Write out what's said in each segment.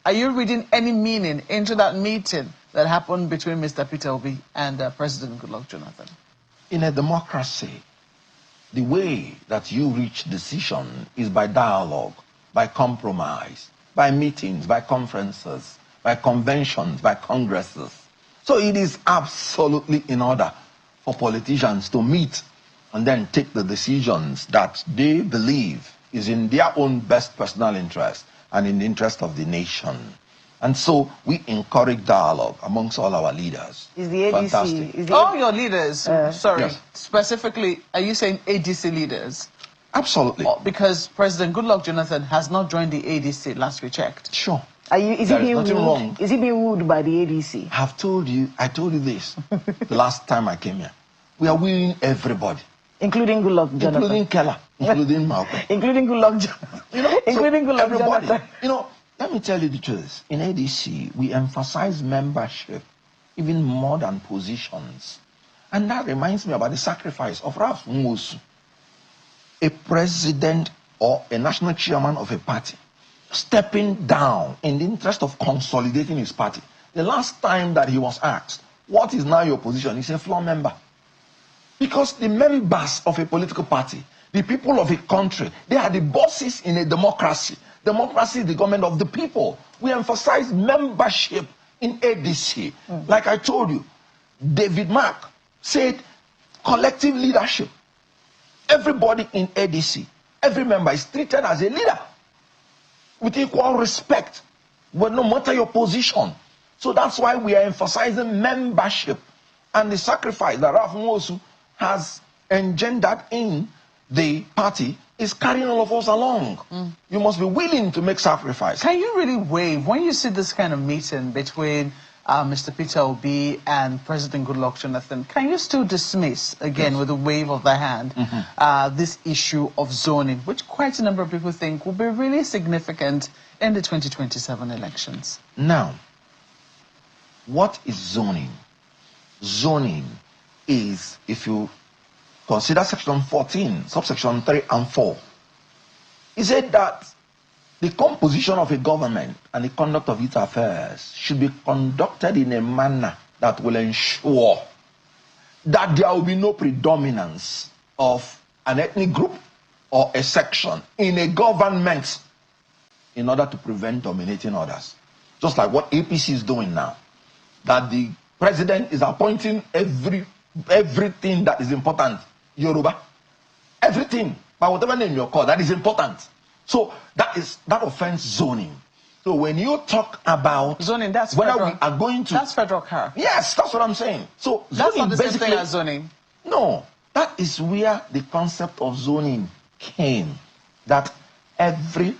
Are you reading any meaning into that meeting that happened between Mr. Peter Obi and President Goodluck Jonathan? In a democracy, the way that you reach decision is by dialogue, by compromise, by meetings, by conferences, by conventions, by congresses. So it is absolutely in order for politicians to meet and then take the decisions that they believe is in their own best personal interest and in the interest of the nation. And so we encourage dialogue amongst all our leaders. Is the ADC... Fantastic. Is the All your leaders, sorry, yes. Specifically, are you saying ADC leaders? Absolutely. Because President Goodluck Jonathan has not joined the ADC, last we checked. Sure. Is he being wooed by the ADC? I told you this the last time I came here. We are wooing everybody. Including Goodluck Jonathan. Including Keller. Including Malcolm. Including Goodluck Jonathan. Including Goodluck everybody. Jonathan. Let me tell you the truth. In ADC, we emphasize membership even more than positions. And that reminds me about the sacrifice of Ralph Nwosu, a president or a national chairman of a party, stepping down in the interest of consolidating his party. The last time that he was asked, what is now your position? He said, floor member. Because the members of a political party, the people of a country, they are the bosses in a democracy. Democracy is the government of the people. We emphasize membership in ADC. Like I told you, David Mark said collective leadership. Everybody in ADC, every member is treated as a leader with equal respect, well, no matter your position. So that's why we are emphasizing membership and the sacrifice that Ralph Nwosu has engendered in the party is carrying all of us along. You must be willing to make sacrifice. Can you really wave when you see this kind of meeting between Mr. Peter Obi and President Goodluck Jonathan? Can you still dismiss, again, with a wave of the hand, this issue of zoning, which quite a number of people think will be really significant in the 2027 elections? Now, what is zoning? Zoning is, if you consider section 14, subsection 3 and 4, it said that the composition of a government and the conduct of its affairs should be conducted in a manner that will ensure that there will be no predominance of an ethnic group or a section in a government in order to prevent dominating others. Just like what APC is doing now, that the president is appointing everything that is important, Yoruba, everything, by whatever name you call, that is important. So that offends zoning. So when you talk about zoning, that's whether federal. we are going to, that's federal character. Yes, that's what I'm saying. So that's zoning not the same thing as zoning. No, that is where the concept of zoning came. That every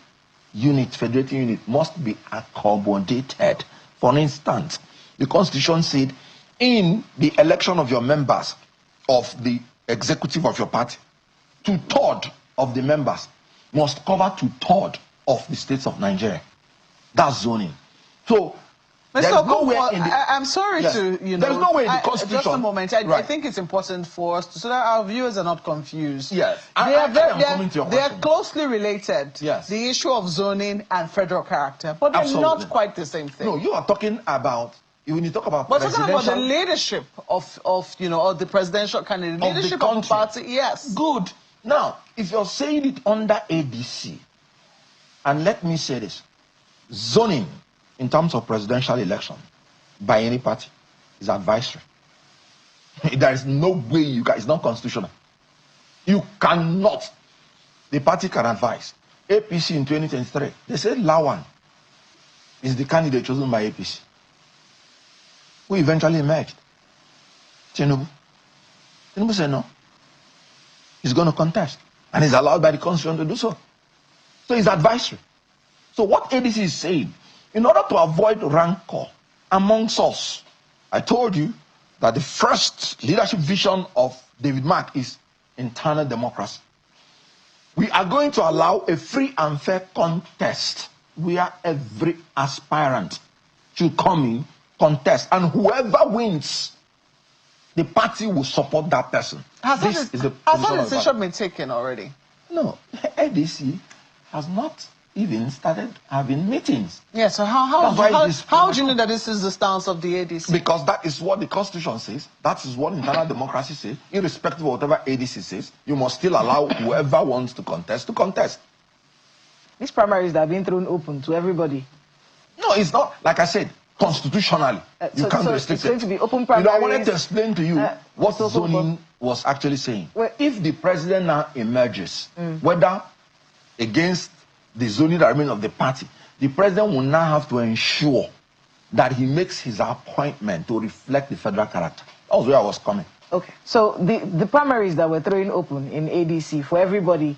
unit, federating unit, must be accommodated. For instance, the Constitution said in the election of your members of the executive of your party, 2/3 of the members must cover 2/3 of the states of Nigeria. That's zoning. So there's nowhere in the, I'm sorry to, there's no way in the Constitution. Just a moment. I think it's important for us so that our viewers are not confused. Yes. They are closely related. Yes. The issue of zoning and federal character, but they're not quite the same thing. No, you are talking about, when you talk about we're talking about the leadership of the presidential candidate, leadership of the party. Yes. Good. Now, if you're saying it under ADC, and let me say this, zoning in terms of presidential election by any party is advisory. There is no way you guys, it's not constitutional. You cannot. The party can advise. APC in 2023, they said Lawan is the candidate chosen by APC, who eventually emerged. Tinubu said no. He's going to contest. And he's allowed by the Constitution to do so. So it's advisory. So what ADC is saying, in order to avoid rancor amongst us, I told you that the first leadership vision of David Mark is internal democracy. We are going to allow a free and fair contest where every aspirant should come in, contest, and whoever wins, the party will support that person. Has that decision been taken already? No, ADC has not even started having meetings. Yeah, so how do you know that this is the stance of the ADC? Because that is what the Constitution says. That is what internal democracy says. Irrespective of whatever ADC says, you must still allow whoever wants to contest to contest. These primaries that have been thrown open to everybody. No, it's not. Like I said, constitutionally, you can't restrict it's going it. to be open primaries. I wanted to explain to you what zoning was actually saying. Well, if the president now emerges, whether against the zoning arrangement of the party, the president will now have to ensure that he makes his appointment to reflect the federal character. That was where I was coming. Okay, so the primaries that were thrown open in ADC for everybody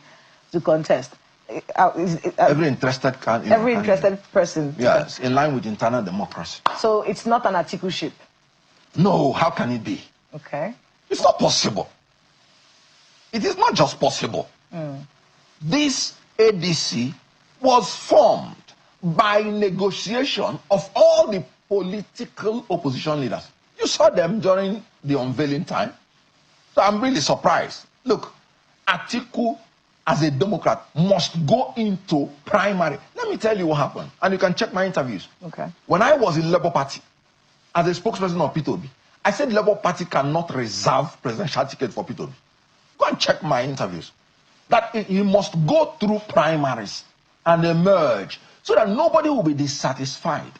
to contest, every interested person. Yes, in line with internal democracy. So it's not an articleship? No, how can it be? Okay. It's not possible. It is not just possible. This ADC was formed by negotiation of all the political opposition leaders. You saw them during the unveiling time. So I'm really surprised. Look, Atiku, as a Democrat, must go into primary. Let me tell you what happened. And you can check my interviews. Okay. When I was in Labour Party, as a spokesperson of Peter Obi, I said Labour Party cannot reserve presidential ticket for Peter Obi. Go and check my interviews. That he must go through primaries and emerge so that nobody will be dissatisfied.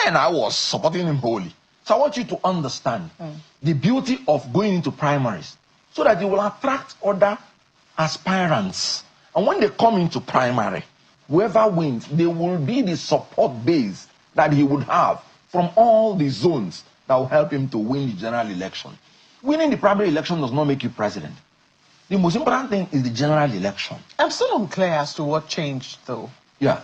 Then I was supporting him wholly. So I want you to understand the beauty of going into primaries so that you will attract other aspirants. And when they come into primary, whoever wins, they will be the support base that he would have from all the zones that will help him to win the general election. Winning the primary election does not make you president. The most important thing is the general election. I'm still unclear as to what changed, though. Yes.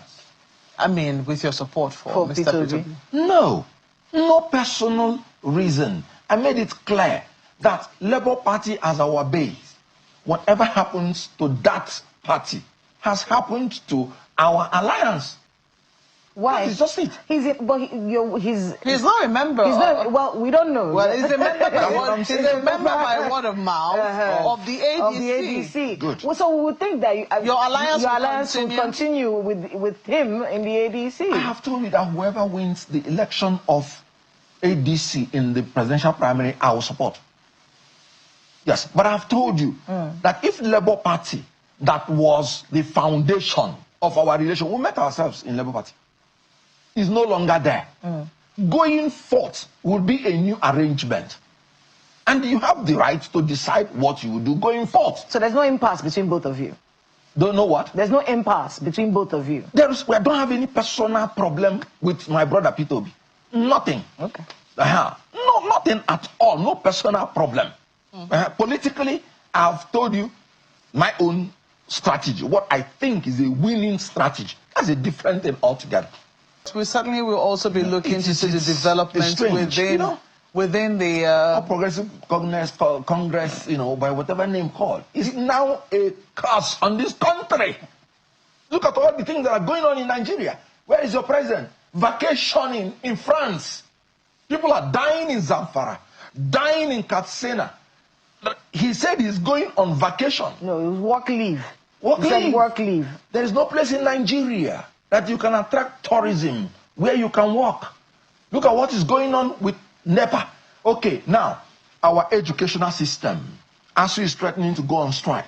I mean, with your support for Mr. Peter Obi. No personal reason. I made it clear that Labour Party as our base, whatever happens to that party has happened to our alliance. Why? It's just it. He's not a member. Well, we don't know. Well, he's a member by word of mouth of the ADC. Good. Well, so we would think that your alliance will continue with him in the ADC. I have told you that whoever wins the election of ADC in the presidential primary, I will support. Yes, but I have told you that if Labour Party, that was the foundation of our relation, we met ourselves in Labour Party, is no longer there. Going forth will be a new arrangement. And you have the right to decide what you will do going forth. So there's no impasse between both of you? Don't know what? There's no impasse between both of you? I don't have any personal problem with my brother Peter Obi. Nothing. Okay. No, nothing at all. No personal problem. Politically, I've told you my own strategy. What I think is a winning strategy. That's a different thing altogether. We certainly will also be looking to see the development within the Progressive Congress, by whatever name called, is now a curse on this country. Look at all the things that are going on in Nigeria. Where is your president? Vacationing in France. People are dying in Zamfara, dying in Katsina. He said he's going on vacation. No, it was work leave. He said work leave. There is no place in Nigeria that you can attract tourism where you can walk. Look at what is going on with NEPA. Okay, now, our educational system, ASU is threatening to go on strike.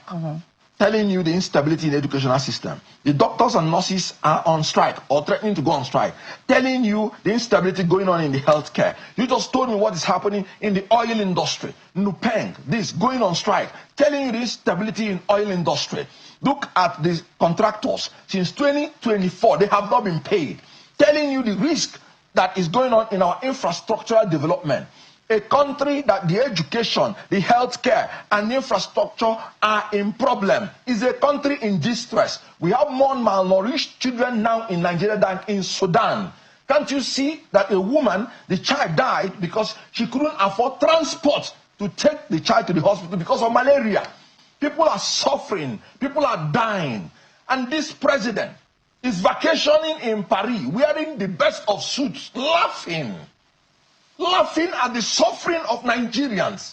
Telling you the instability in the educational system. The doctors and nurses are on strike or threatening to go on strike. Telling you the instability going on in the healthcare. You just told me what is happening in the oil industry. Nupeng, this, going on strike. Telling you the instability in oil industry. Look at the contractors. Since 2024, they have not been paid. Telling you the risk that is going on in our infrastructural development. A country that the education, the healthcare, and the infrastructure are in problem is a country in distress. We have more malnourished children now in Nigeria than in Sudan. Can't you see that a woman, the child died because she couldn't afford transport to take the child to the hospital because of malaria? People are suffering. People are dying. And this president is vacationing in Paris, wearing the best of suits, laughing at the suffering of Nigerians.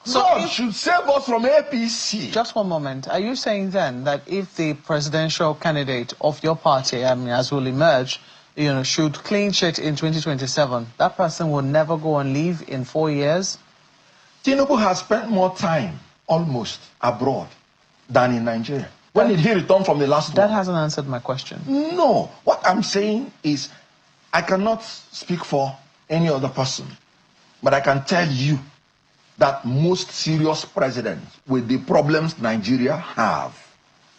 So God should save us from APC. Just one moment. Are you saying then that if the presidential candidate of your party, I mean, as will emerge, should clean sheet in 2027, that person will never go on leave in 4 years? Tinubu has spent more time, almost, abroad than in Nigeria. When did he return from the last one? That hasn't answered my question. No. What I'm saying is, I cannot speak for any other person, but I can tell you that most serious presidents with the problems Nigeria have,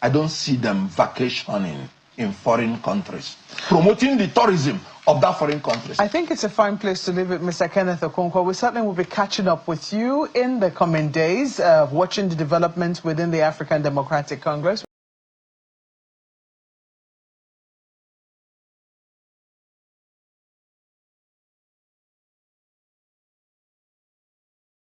I don't see them vacationing in foreign countries, promoting the tourism of that foreign countries. I think it's a fine place to leave it, Mr. Kenneth Okonkwo. We certainly will be catching up with you in the coming days, watching the developments within the African Democratic Congress.